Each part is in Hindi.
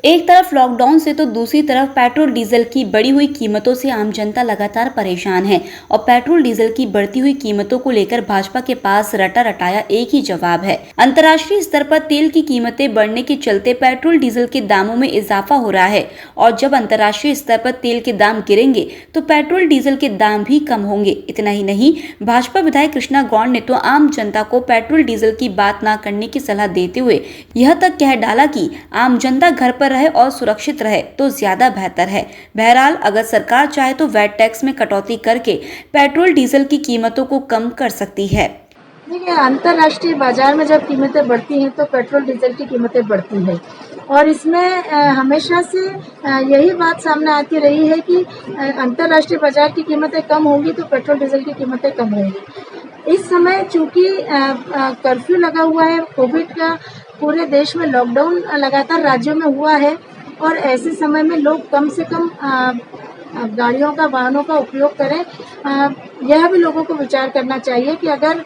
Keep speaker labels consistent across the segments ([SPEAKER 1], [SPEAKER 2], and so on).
[SPEAKER 1] एक तरफ लॉकडाउन से तो दूसरी तरफ पेट्रोल डीजल की बढ़ी हुई कीमतों से आम जनता लगातार परेशान है और पेट्रोल डीजल की बढ़ती हुई कीमतों को लेकर भाजपा के पास रटा रटाया एक ही जवाब है। अंतर्राष्ट्रीय स्तर पर तेल की कीमतें बढ़ने के चलते पेट्रोल डीजल के दामों में इजाफा हो रहा है और जब अंतर्राष्ट्रीय स्तर पर तेल के दाम गिरेंगे तो पेट्रोल डीजल के दाम भी कम होंगे। इतना ही नहीं, भाजपा विधायक कृष्णा गौड़ ने तो आम जनता को पेट्रोल डीजल की बात न करने की सलाह देते हुए यह तक कह डाला कि आम जनता घर पर रहे और सुरक्षित रहे तो ज्यादा बेहतर है। बहरहाल अगर सरकार चाहे तो वैट टैक्स में कटौती करके पेट्रोल डीजल की कीमतों को कम कर सकती है।
[SPEAKER 2] देखिए, अंतर्राष्ट्रीय बाजार में जब कीमतें बढ़ती हैं तो पेट्रोल डीजल की कीमतें बढ़ती हैं और इसमें हमेशा से यही बात सामने आती रही है कि अंतर्राष्ट्रीय बाजार की कीमतें कम होंगी तो पेट्रोल डीजल की कीमतें कम होंगी। इस समय चूंकि कर्फ्यू लगा हुआ है, कोविड का पूरे देश में लॉकडाउन लगातार राज्यों में हुआ है और ऐसे समय में लोग कम से कम गाड़ियों का, वाहनों का उपयोग करें। यह भी लोगों को विचार करना चाहिए कि अगर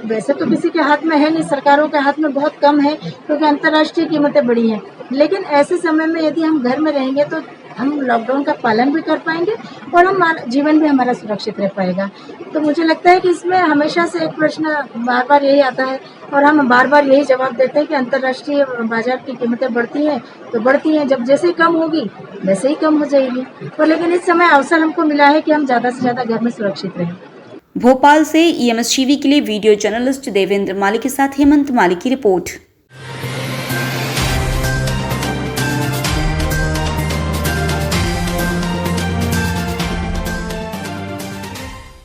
[SPEAKER 2] वैसे तो किसी के हाथ में है नहीं, सरकारों के हाथ में बहुत कम है क्योंकि अंतर्राष्ट्रीय कीमतें बढ़ी हैं, लेकिन ऐसे समय में यदि हम घर में रहेंगे तो हम लॉकडाउन का पालन भी कर पाएंगे और हमारा जीवन भी हमारा सुरक्षित रह पाएगा। तो मुझे लगता है कि इसमें हमेशा से एक प्रश्न बार बार यही आता है और हम बार बार यही जवाब देते हैं कि अंतर्राष्ट्रीय बाजार की कीमतें बढ़ती हैं तो बढ़ती हैं, जब जैसे ही कम होगी वैसे ही कम हो जाएगी। तो लेकिन इस समय अवसर हमको मिला है कि हम ज़्यादा से ज़्यादा घर में सुरक्षित रहें।
[SPEAKER 1] भोपाल से EMS टीवी के लिए वीडियो जर्नलिस्ट देवेंद्र माली के साथ हेमंत माली की रिपोर्ट।